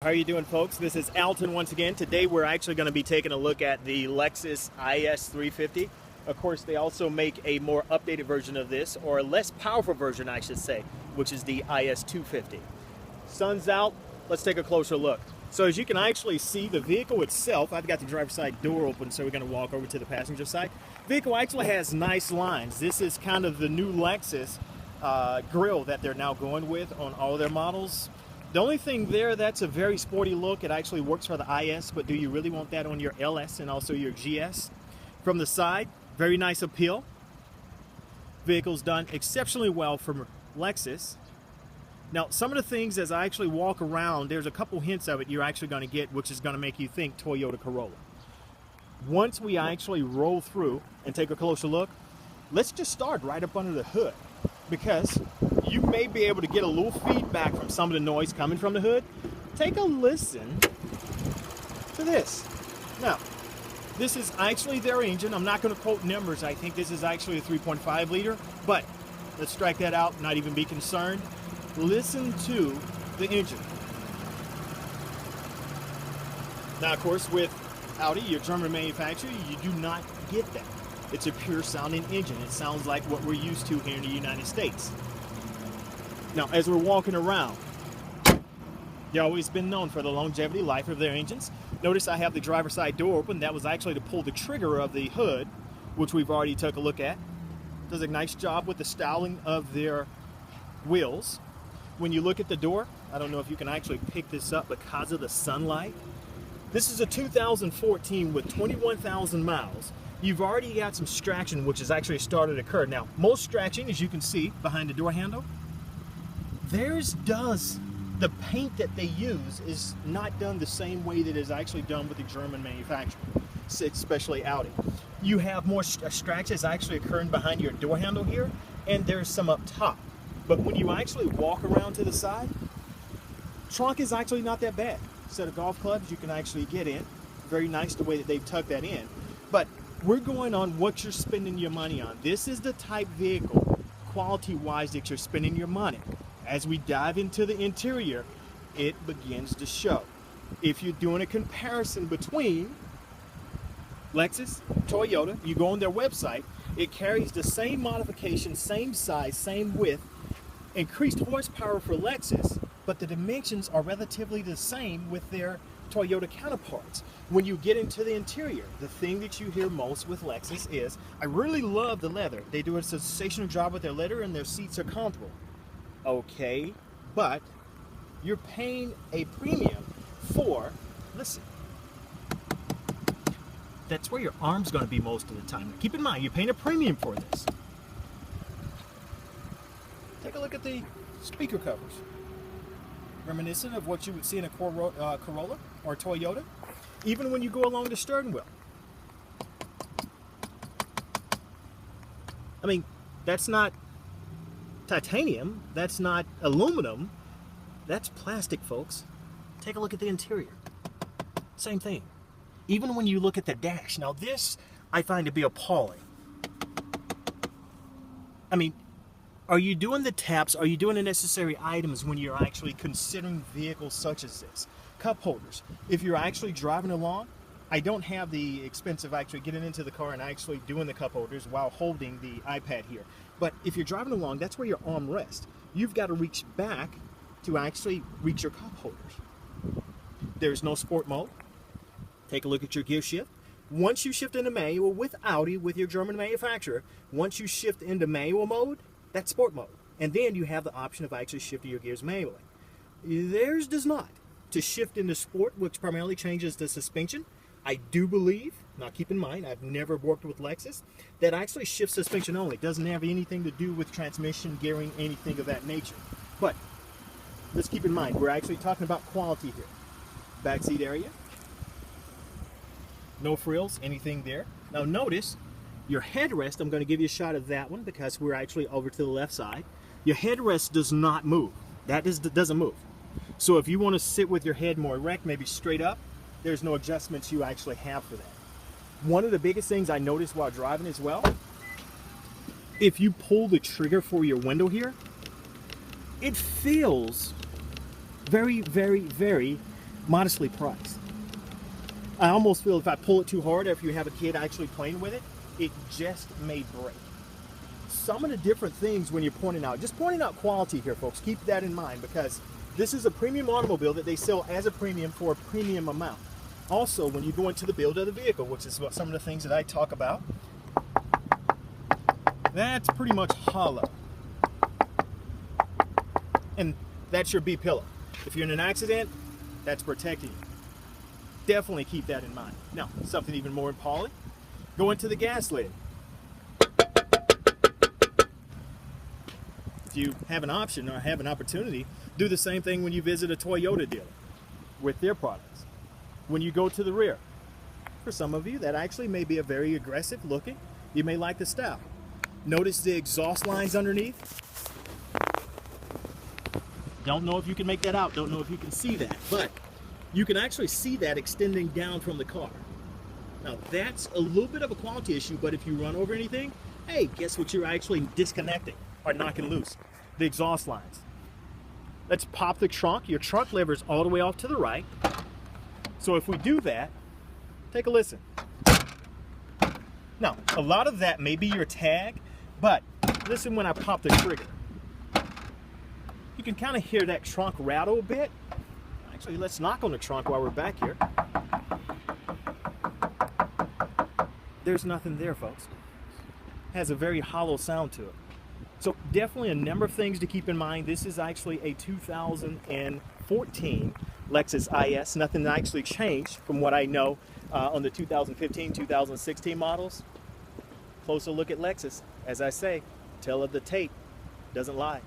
How are you doing, folks? This is Alton once again. Today we're actually going to be taking a look at the Lexus IS 350. Of course, they also make a more updated version of this, or a less powerful version, I should say, which is the IS 250. Sun's out. Let's take a closer look. So as you can actually see, the vehicle itself, I've got the driver's side door open, so we're going to walk over to the passenger side. The vehicle actually has nice lines. This is kind of the new Lexus grille that they're now going with on all of their models. The only thing there, that's a very sporty look. It actually works for the IS, but do you really want that on your LS and also your GS? From the side, very nice appeal. Vehicle's done exceptionally well from Lexus. Now, some of the things as I actually walk around, there's a couple hints of it you're actually going to get, which is going to make you think Toyota Corolla. Once we actually roll through and take a closer look, let's just start right up under the hood, because you may be able to get a little feedback from some of the noise coming from the hood. Take a listen to this. Now, this is actually their engine. I'm not going to quote numbers. I think this is actually a 3.5 liter, but let's strike that out, not even be concerned. Listen to the engine. Now, of course, with Audi, your German manufacturer, you do not get that. It's a pure sounding engine. It sounds like what we're used to here in the United States. Now, as we're walking around, they've always been known for the longevity life of their engines. Notice I have the driver's side door open. That was actually to pull the trigger of the hood, which we've already took a look at. Does a nice job with the styling of their wheels. When you look at the door, I don't know if you can actually pick this up because of the sunlight. This is a 2014 with 21,000 miles. You've already got some scratching, which has actually started to occur. Now, most scratching, as you can see behind the door handle, theirs does. The paint that they use is not done the same way that is actually done with the German manufacturer, especially Audi. You have more scratches actually occurring behind your door handle here, and there's some up top. But when you actually walk around to the side, trunk is actually not that bad. Set of golf clubs you can actually get in. Very nice the way that they've tucked that in. But we're going on what you're spending your money on. This is the type vehicle, quality-wise, that you're spending your money. As we dive into the interior, it begins to show. If you're doing a comparison between Lexus, Toyota, you go on their website, it carries the same modification, same size, same width, increased horsepower for Lexus, but the dimensions are relatively the same with their Toyota counterparts. When you get into the interior, the thing that you hear most with Lexus is, I really love the leather. They do a sensational job with their leather and their seats are comfortable. Okay, but you're paying a premium for, listen, that's where your arm's going to be most of the time. Keep in mind, you're paying a premium for this. Take a look at the speaker covers. Reminiscent of what you would see in a Corolla or Toyota, even when you go along the steering wheel. I mean, that's not titanium, that's not aluminum, that's plastic, folks. Take a look at the interior. Same thing. Even when you look at the dash. Now this, I find to be appalling. I mean, are you doing the taps? Are you doing the necessary items when you're actually considering vehicles such as this? Cup holders. If you're actually driving along, I don't have the expense of actually getting into the car and actually doing the cup holders while holding the iPad here. But if you're driving along, that's where your arm rests. You've got to reach back to actually reach your cup holders. There's no sport mode. Take a look at your gear shift. Once you shift into manual with Audi, with your German manufacturer, once you shift into manual mode, that's sport mode. And then you have the option of actually shifting your gears manually. Theirs does not. To shift into sport, which primarily changes the suspension, I do believe, now keep in mind, I've never worked with Lexus, that actually shifts suspension only. It doesn't have anything to do with transmission, gearing, anything of that nature. But let's keep in mind, we're actually talking about quality here. Backseat area. No frills, anything there. Now notice, your headrest, I'm going to give you a shot of that one because we're actually over to the left side. Your headrest does not move. Doesn't move. So if you want to sit with your head more erect, maybe straight up, there's no adjustments you actually have for that. One of the biggest things I noticed while driving as well, if you pull the trigger for your window here, it feels very, very, very modestly priced. I almost feel if I pull it too hard, or if you have a kid actually playing with it, it just may break. Some of the different things when you're pointing out, just pointing out quality here, folks, keep that in mind, because this is a premium automobile that they sell as a premium for a premium amount. Also, when you go into the build of the vehicle, which is what some of the things that I talk about, that's pretty much hollow. And that's your B-pillow. If you're in an accident, that's protecting you. Definitely keep that in mind. Now, something even more appalling, go into the gas lid. If you have an option or have an opportunity, do the same thing when you visit a Toyota dealer with their products. When you go to the rear, for some of you, that actually may be a very aggressive looking. You may like the style. Notice the exhaust lines underneath. Don't know if you can make that out. Don't know if you can see that, but you can actually see that extending down from the car. Now that's a little bit of a quality issue, but if you run over anything, hey, guess what you're actually disconnecting or knocking loose? The exhaust lines. Let's pop the trunk. Your trunk lever is all the way off to the right. So if we do that, take a listen. Now, a lot of that may be your tag, but listen when I pop the trigger. You can kind of hear that trunk rattle a bit. Actually, let's knock on the trunk while we're back here. There's nothing there, folks. It has a very hollow sound to it. So definitely a number of things to keep in mind. This is actually a 2014 Lexus IS. Nothing actually changed from what I know on the 2015, 2016 models. Closer look at Lexus. As I say, tale of the tape doesn't lie.